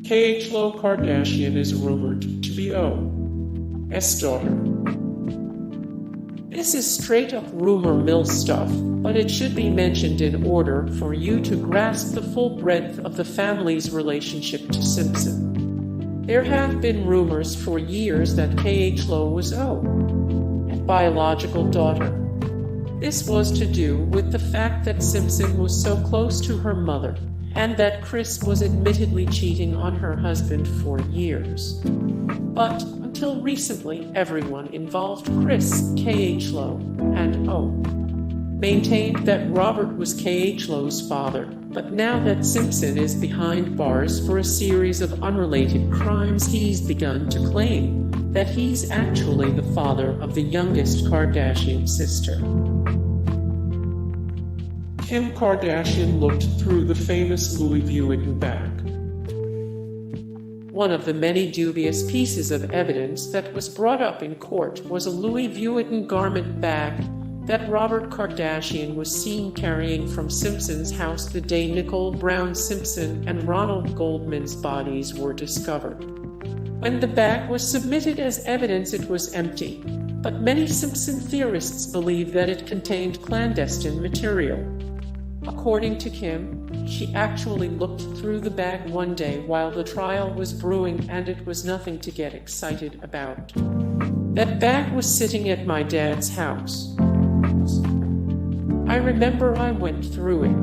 Khlo Kardashian is rumored to be O.'s daughter. This is straight-up rumor mill stuff, but it should be mentioned in order for you to grasp the full breadth of the family's relationship to Simpson. There have been rumors for years that Khlo was O's biological daughter. This was to do with the fact that Simpson was so close to her mother, and that Kris was admittedly cheating on her husband for years. But until recently, everyone involved Kris, Khlo, and O maintained that Robert was Khlo's father. But now that Simpson is behind bars for a series of unrelated crimes, he's begun to claim that he's actually the father of the youngest Kardashian sister. Kim Kardashian looked through the famous Louis Vuitton bag. One of the many dubious pieces of evidence that was brought up in court was a Louis Vuitton garment bag that Robert Kardashian was seen carrying from Simpson's house the day Nicole Brown Simpson and Ronald Goldman's bodies were discovered. When the bag was submitted as evidence, it was empty, but many Simpson theorists believe that it contained clandestine material. According to Kim, she actually looked through the bag one day while the trial was brewing, and it was nothing to get excited about. That bag was sitting at my dad's house. I remember I went through it.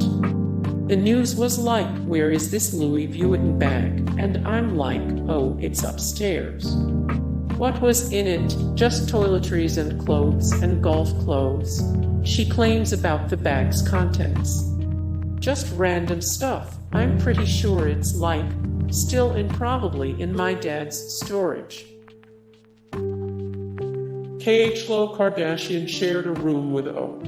The news was like, "Where is this Louis Vuitton bag?" And I'm like, "Oh, it's upstairs." What was in it? Just toiletries and clothes and golf clothes. She claims about the bag's contents. Just random stuff. I'm pretty sure it's like, still and probably in my dad's storage. Khlo Kardashian shared a room with O.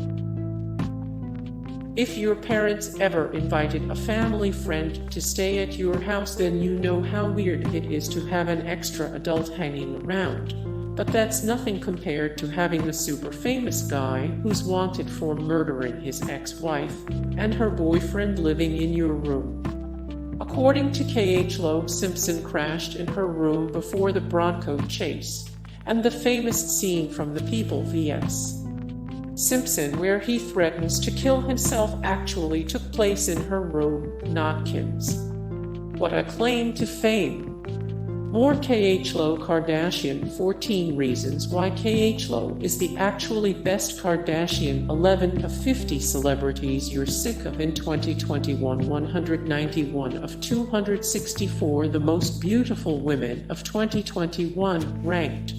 If your parents ever invited a family friend to stay at your house, then you know how weird it is to have an extra adult hanging around. But that's nothing compared to having a super famous guy who's wanted for murdering his ex-wife and her boyfriend living in your room. According to Khlo, Simpson crashed in her room before the Bronco chase, and the famous scene from The People vs. Simpson where he threatens to kill himself actually took place in her room, not Kim's. What a claim to fame! More Khlo Kardashian, 14 reasons why Khlo is the actually best Kardashian. 11 of 50 celebrities you're sick of in 2021. 191 of 264 the most beautiful women of 2021 ranked.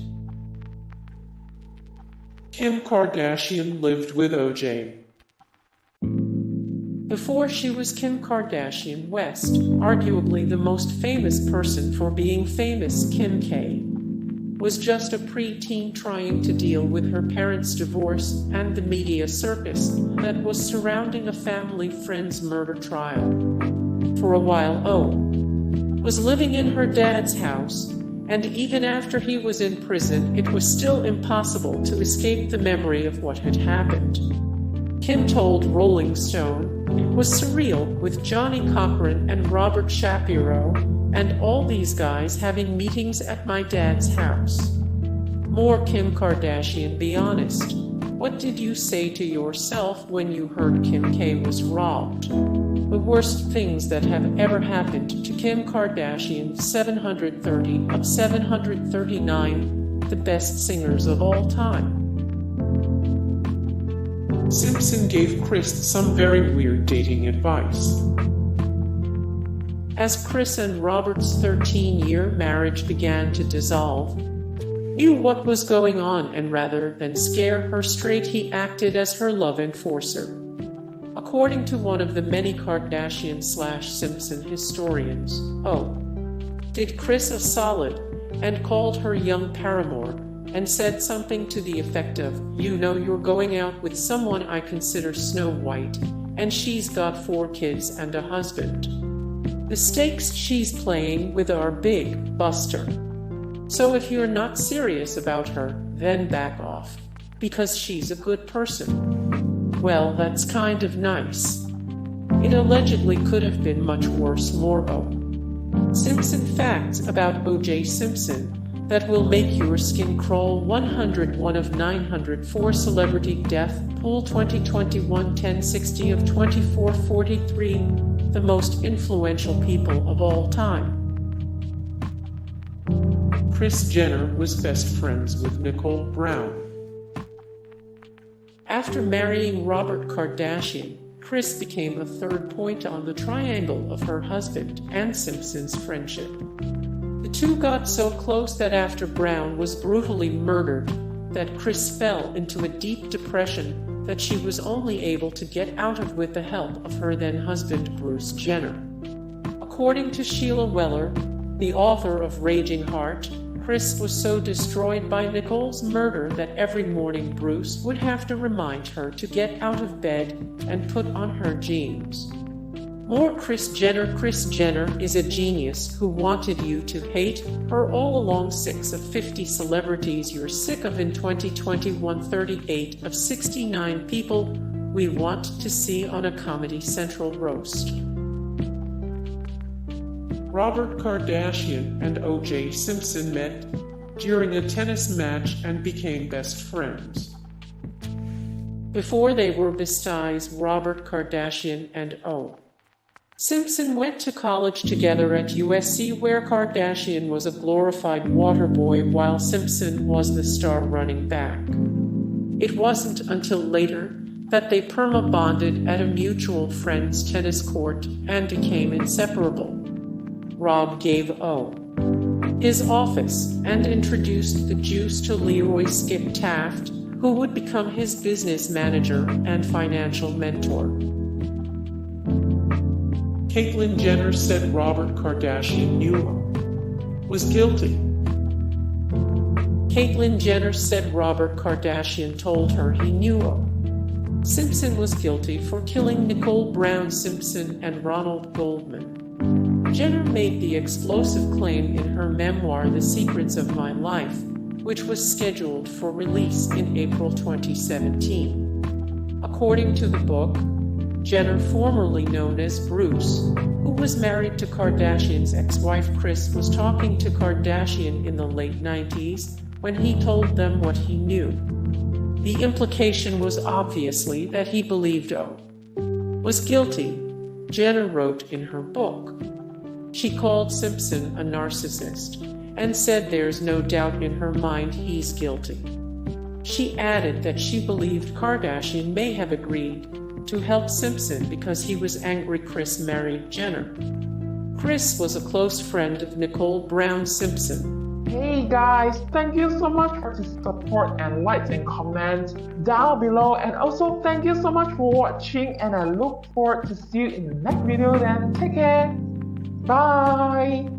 Kim Kardashian lived with O.J. Before she was Kim Kardashian West, arguably the most famous person for being famous, Kim K was just a preteen trying to deal with her parents' divorce and the media circus that was surrounding a family friend's murder trial. For a while, O was living in her dad's house, and even after he was in prison, it was still impossible to escape the memory of what had happened. Kim told Rolling Stone, "It was surreal with Johnny Cochran and Robert Shapiro and all these guys having meetings at my dad's house." More Kim Kardashian, be honest. What did you say to yourself when you heard Kim K was robbed? The worst things that have ever happened to Kim Kardashian. 730 of 739, the best singers of all time. Simpson gave Kris some very weird dating advice. As Kris and Robert's 13-year marriage began to dissolve, knew what was going on, and rather than scare her straight, he acted as her love enforcer. According to one of the many Kardashian/Simpson historians, O did Kris a solid and called her young paramour and said something to the effect of, "You know you're going out with someone I consider Snow White, and she's got 4 kids and a husband. The stakes she's playing with are big, Buster. So if you're not serious about her, then back off, because she's a good person." Well, that's kind of nice. It allegedly could have been much worse. More O Simpson facts about O.J. Simpson that will make your skin crawl. 101 of 904 celebrity death pool. 2021 1060 of 2443, the most influential people of all time. Kris Jenner was best friends with Nicole Brown. After marrying Robert Kardashian, Kris became a third point on the triangle of her husband and Simpson's friendship. The two got so close that after Brown was brutally murdered, that Kris fell into a deep depression that she was only able to get out of with the help of her then-husband Bruce Jenner. According to Sheila Weller, the author of Raging Heart, Kris was so destroyed by Nicole's murder that every morning Bruce would have to remind her to get out of bed and put on her jeans. More Kris Jenner. Kris Jenner is a genius who wanted you to hate her all along. 6 of 50 celebrities you're sick of in 2021. 38 of 69 people we want to see on a Comedy Central roast. Robert Kardashian and O.J. Simpson met during a tennis match and became best friends. Before they were besties, Robert Kardashian and O. Simpson went to college together at USC, where Kardashian was a glorified water boy while Simpson was the star running back. It wasn't until later that they perma-bonded at a mutual friend's tennis court and became inseparable. Rob gave O. his office and introduced the Juice to Leroy Skip Taft, who would become his business manager and financial mentor. Caitlyn Jenner said Robert Kardashian knew O. was guilty. Caitlyn Jenner said Robert Kardashian told her he knew O. Simpson was guilty for killing Nicole Brown Simpson and Ronald Goldman. Jenner made the explosive claim in her memoir The Secrets of My Life, which was scheduled for release in April 2017. According to the book, Jenner, formerly known as Bruce, who was married to Kardashian's ex-wife Kris, was talking to Kardashian in the late 90s when he told them what he knew. The implication was obviously that he believed O. was guilty, Jenner wrote in her book. She called Simpson a narcissist and said there's no doubt in her mind he's guilty. She added that she believed Kardashian may have agreed to help Simpson because he was angry Kris married Jenner. Kris was a close friend of Nicole Brown Simpson. Hey guys, thank you so much for the support and likes and comments down below, and also thank you so much for watching, and I look forward to see you in the next video. Then take care. Bye.